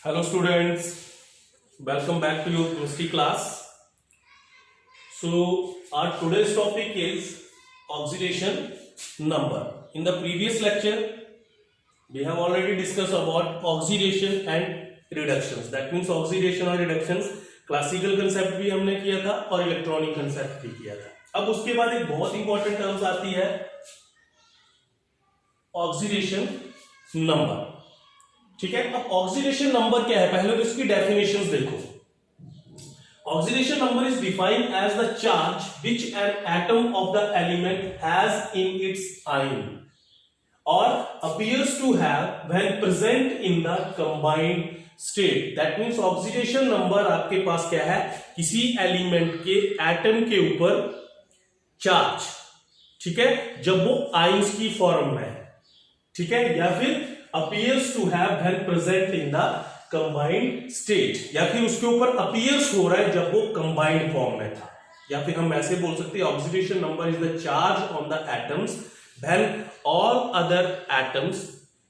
Hello students, welcome back to your chemistry class. So our today's topic is oxidation number. In the previous lecture, we have already discussed about oxidation and reductions. That means oxidation और reductions classical concept भी हमने किया था और electronic concept भी किया था. अब उसके बाद एक बहुत इंपॉर्टेंट टर्म्स आती है ऑक्सीडेशन नंबर. ठीक है, अब ऑक्सीडेशन नंबर क्या है, पहले तो इसकी डेफिनेशंस देखो. Oxidation number is defined as the charge which an atom of the element has in its ion or appears to have when present in the combined state. That means oxidation number आपके पास क्या है, किसी element के atom के ऊपर charge, ठीक है, जब वो आयंस की फॉर्म में है, ठीक है, या फिर appears to have when present in the combined state, या फिर उसके ऊपर appears हो रहा है जब वो combined form में था. या फिर हम ऐसे बोल सकते हैं oxidation number is the charge on the atoms when all other atoms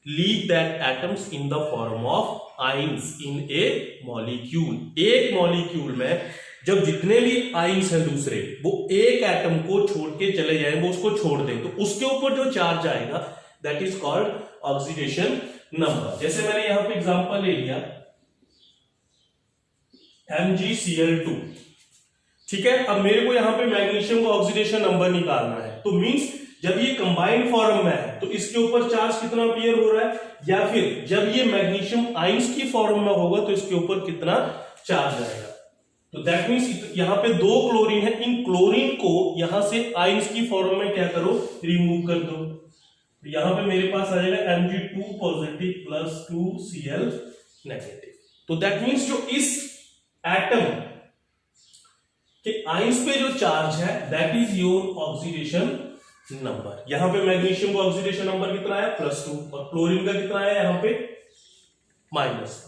leave that atoms in the form of ions in a molecule. एक मॉलिक्यूल में जब जितने भी आयंस हैं दूसरे, वो एक एटम को छोड़ के चले जाएं, वो उसको छोड़ दें, तो उसके ऊपर जो चार्ज आएगा that is called oxidation number. जैसे मैंने यहां पे एग्जांपल ले लिया MgCl2. ठीक है, अब मेरे को यहां पे मैग्नीशियम का ऑक्सीडेशन नंबर निकालना है. तो मींस जब ये कंबाइंड फॉर्म में है तो इसके ऊपर चार्ज कितना अपीयर हो रहा है, या फिर जब ये मैग्नीशियम आयंस की फॉर्म में होगा तो इसके ऊपर कितना चार्ज आएगा. तो दैट मींस यहां पे दो क्लोरीन है, इन क्लोरीन को यहां से आयंस की फॉर्म में क्या करो, रिमूव कर दो. यहां पे मेरे पास आ जाएगा Mg2 positive plus 2Cl negative. तो दैट मींस जो इस एटम के आयंस पे जो चार्ज है that is your oxidation number. यहां पे मैग्नीशियम का ऑक्सीडेशन नंबर कितना है, +2, और क्लोरीन का कितना है यहां पे -1.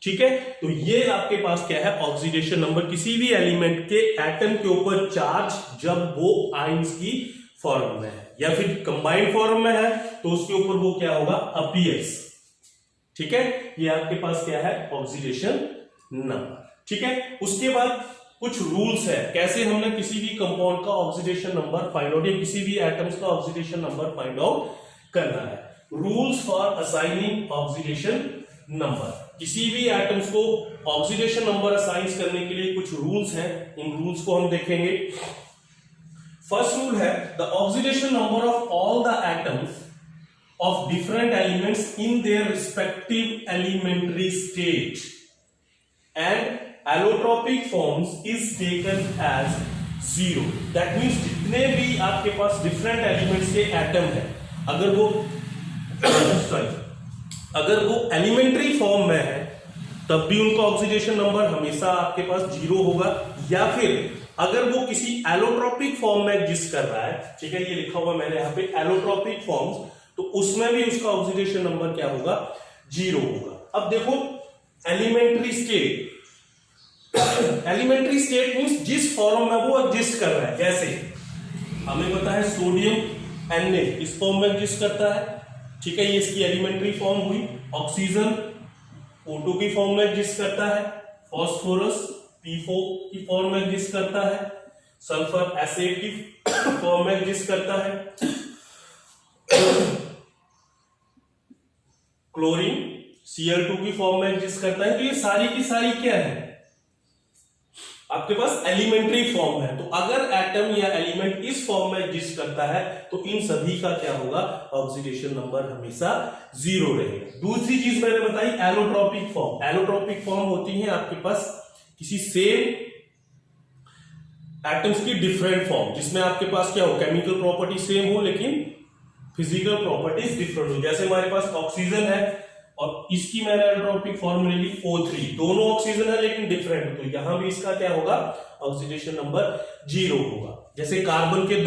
ठीक है, तो ये आपके पास क्या है, ऑक्सीडेशन नंबर, किसी भी एलिमेंट के एटम के ऊपर चार्ज जब वो आयंस की फॉर्म में है या फिर कंबाइंड फॉर्म में है तो उसके ऊपर वो क्या होगा, अपीयर्स. ठीक है, ये आपके पास क्या है, ऑक्सीडेशन नंबर. ठीक है, उसके बाद कुछ रूल्स है कैसे हमने किसी भी कंपाउंड का ऑक्सीडेशन नंबर फाइंड आउट या किसी भी एटम्स का ऑक्सीडेशन नंबर फाइंड आउट करना है. Rules for assigning oxidation number. किसी भी एटम्स को ऑक्सीडेशन नंबर असाइन करने के लिए कुछ रूल्स हैं, इन रूल्स को हम देखेंगे. फर्स्ट रूल है the oxidation number of all the atoms of different elements in their respective elementary state and allotropic forms is taken as 0. That means जितने भी आपके पास डिफरेंट एलिमेंट्स के एटम है, अगर वो एलिमेंट्री फॉर्म में है तब भी उनका ऑक्सीडेशन नंबर हमेशा आपके पास 0 होगा, या फिर अगर वो किसी एलोट्रोपिक फॉर्म में एग्जिस्ट कर रहा है, ठीक है, ये लिखा हुआ मैंने यहाँ पे एलोट्रोपिक फॉर्म्स, तो उसमें भी उसका ऑक्सीडेशन नंबर क्या होगा, 0 होगा. अब देखो elementary state, elementary state means जिस फॉर्म में वो एग्जिस्ट कर रहा है. जैसे हमें पता है सोडियम Na इस फॉर्म में एग्जिस्ट करता है, ठीक है, ये इसकी एलिमेंट्री फॉर्म हुई. ऑक्सीजन O2 की फॉर्म में एग्जिस्ट करता है, फास्फोरस P4 की फॉर्म में एग्जिस्ट करता है, सल्फर एसिड की फॉर्म में एग्जिस्ट करता है, क्लोरीन Cl2 की फॉर्म में एग्जिस्ट करता है. तो ये सारी की सारी क्या है, आपके पास एलिमेंट्री फॉर्म है. तो अगर एटम या एलिमेंट इस फॉर्म में एग्जिस्ट करता है तो इन सभी का क्या होगा, ऑक्सीडेशन नंबर हमेशा 0 रहेगा. दूसरी चीज मैंने बताई एलोट्रोपिक फॉर्म. एलोट्रोपिक फॉर्म होती है आपके पास किसी सेम एटम्स की डिफरेंट फॉर्म, जिसमें आपके पास क्या हो, केमिकल प्रॉपर्टी सेम हो लेकिन फिजिकल प्रॉपर्टीज डिफरेंट हो. जैसे हमारे पास ऑक्सीजन है और इसकी मैंने एलोट्रोपिक फॉर्म ले ली O3, दोनों ऑक्सीजन है लेकिन डिफरेंट, तो यहां भी इसका क्या होगा, ऑक्सीडेशन नंबर 0 होगा. जैसे कार्बन के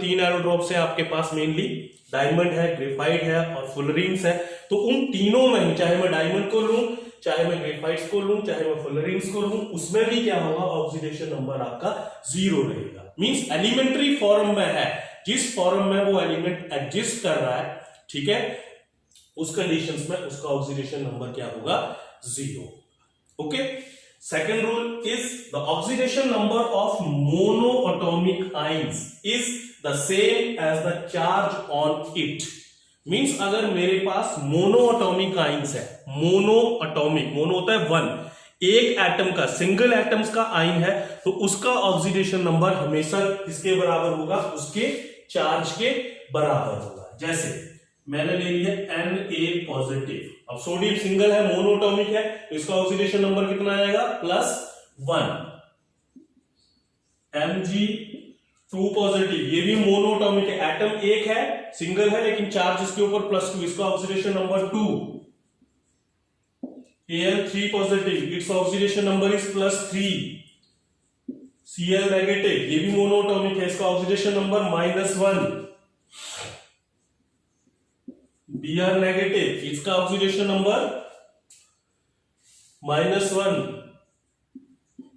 3 एलोट्रोप्स है आपके पास, मेनली डायमंड है, ग्रेफाइट है और फुलरिंग्स है. तो उन तीनों में चाहे मैं डायमंड को लूं, चाहे मैं ग्रेफाइट्स को लूं, चाहे मैं फुलरिंग्स को लूं, उसमें भी क्या होगा, ऑक्सीडेशन नंबर आपका 0 रहेगा. मींस एलिमेंट्री फॉर्म में है, जिस फॉर्म में वो एलिमेंट एग्जिस्ट कर रहा है, ठीक है, उस कंडीशंस में उसका ऑक्सीडेशन नंबर क्या होगा, 0। Okay, second rule is the oxidation number of monoatomic ions is the same as the charge on it. Means अगर मेरे पास मोनोएटॉमिक आइंस है, मोनोएटॉमिक, मोनो होता है वन, एक एटम का, सिंगल एटम्स का आइन है, तो उसका ऑक्सीडेशन नंबर हमेशा किसके बराबर होगा, उसके चार्ज के बराबर होगा। जैसे मैंने ले लिया Na पॉजिटिव, अब सोडियम सिंगल है, मोनोएटॉमिक है, तो इसका ऑक्सीडेशन नंबर कितना आएगा, +1। Mg2 पॉजिटिव, ये भी मोनोएटॉमिक है, एटम एक है, सिंगल है, लेकिन चार्ज इसके ऊपर +2, इसका oxidation number 2। Al3 positive, its oxidation number is +3। Cl negative, ये भी मोनोएटॉमिक है, इसका ऑक्सीडेशन नंबर -1। Br नेगेटिव, इसका oxidation number -1।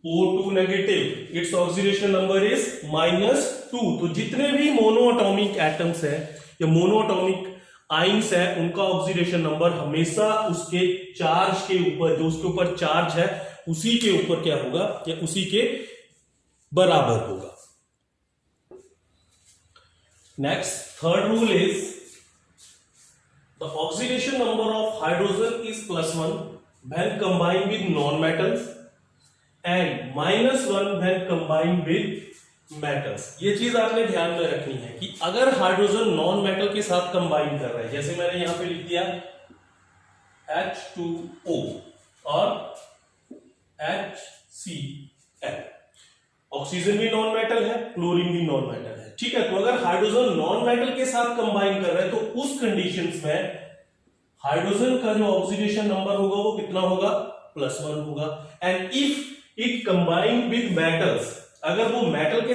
O2 negative, its oxidation number is -2। तो जितने भी मोनोएटॉमिक एटम्स हैं या मोनोएटॉमिक आइंस है, उनका ऑक्सीडेशन नंबर हमेशा उसके चार्ज के ऊपर, जो उसके ऊपर चार्ज है उसी के ऊपर क्या होगा, या उसी के बराबर होगा। Next, third rule is the oxidation number of hydrogen is +1 when combined with non-metals and -1 when combined with metals। ये चीज आपने ध्यान में रखनी है कि अगर हाइड्रोजन नॉन मेटल के साथ कंबाइन कर रहा है, जैसे मैंने यहां पे लिख दिया H2O और HCl, ऑक्सीजन भी नॉन मेटल है, क्लोरीन भी नॉन मेटल है, ठीक है। तो अगर हाइड्रोजन नॉन मेटल के साथ कंबाइन कर रहा है, तो उस कंडीशंस में हाइड्रोजन का जो ऑक्सीडेशन नंबर होगा वो कितना होगा, +1 होगा। And if it combine with metals, अगर वो मेटल के